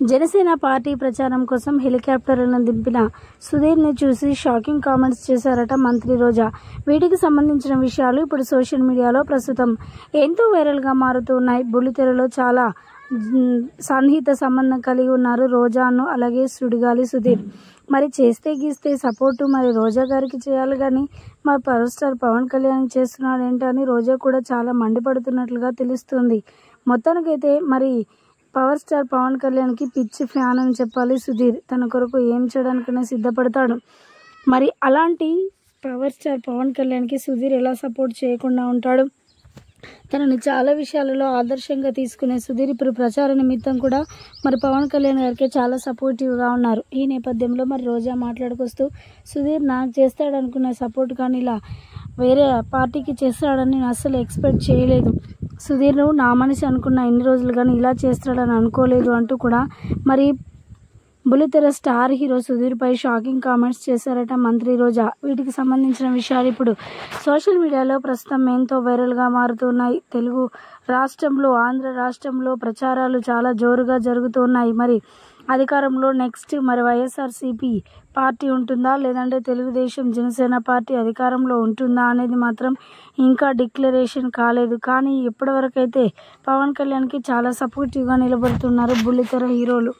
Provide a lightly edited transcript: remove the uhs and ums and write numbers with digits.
Janasena party ప్రచారం కోసం హెలికాప్టర్లను దింపిన సుధీర్ని చూసి షాకింగ్ కామెంట్స్ చేశారట మంత్రి రోజా. వీటికి సంబంధించిన విషయాలు ఇప్పుడు సోషల్ మీడియాలో ప్రస్తుతం ఎంతో వైరల్గా మారుతున్నాయి. బుల్లితెరలో చాలా సన్నిహిత సంబంధం కలిగి ఉన్నారు రోజాను, అలాగే సుడిగాలి సుధీర్. మరి చేస్తే గీస్తే సపోర్టు మరి రోజా గారికి చేయాలి కానీ మా పవర్ స్టార్ పవన్ కళ్యాణ్ చేస్తున్నాడు ఏంటని రోజా కూడా చాలా మండిపడుతున్నట్లుగా తెలుస్తుంది. మొత్తానికైతే మరి పవర్ స్టార్ పవన్ కళ్యాణ్కి పిచ్చి ఫ్యాన్ అని చెప్పాలి సుధీర్. తన కొరకు ఏం చేయడానికైనా సిద్ధపడతాడు. మరి అలాంటి పవర్ స్టార్ పవన్ కళ్యాణ్కి సుధీర్ ఎలా సపోర్ట్ చేయకుండా ఉంటాడు? తనని చాలా విషయాలలో ఆదర్శంగా తీసుకునే సుధీర్ ఇప్పుడు ప్రచార నిమిత్తం కూడా మరి పవన్ కళ్యాణ్ గారికి చాలా సపోర్టివ్గా ఉన్నారు. ఈ నేపథ్యంలో మరి రోజా మాట్లాడుకొస్తూ సుధీర్ నాకు చేస్తాడనుకున్న సపోర్ట్ కానీ ఇలా వేరే పార్టీకి చేస్తాడని నేను అస్సలు ఎక్స్పెక్ట్ చేయలేదు. సుధీర్ నువ్వు నా మనిషి అనుకున్న ఎన్ని రోజులు కానీ ఇలా చేస్తాడని అనుకోలేదు అంటూ కూడా మరి బుల్లితెర స్టార్ హీరో సుధీర్పై షాకింగ్ కామెంట్స్ చేశారట మంత్రి రోజా. వీటికి సంబంధించిన విషయాలు ఇప్పుడు సోషల్ మీడియాలో ప్రస్తుతం ఎంతో వైరల్గా మారుతున్నాయి. తెలుగు రాష్ట్రంలో, ఆంధ్ర రాష్ట్రంలో ప్రచారాలు చాలా జోరుగా జరుగుతున్నాయి. మరి అధికారంలో నెక్స్ట్ మరి వైఎస్ఆర్సీపీ పార్టీ ఉంటుందా, లేదంటే తెలుగుదేశం జనసేన పార్టీ అధికారంలో ఉంటుందా అనేది మాత్రం ఇంకా డిక్లరేషన్ కాలేదు. కానీ ఇప్పటివరకైతే పవన్ కళ్యాణ్కి చాలా సపోర్టివ్గా నిలబడుతున్నారు బుల్లితెర హీరోలు.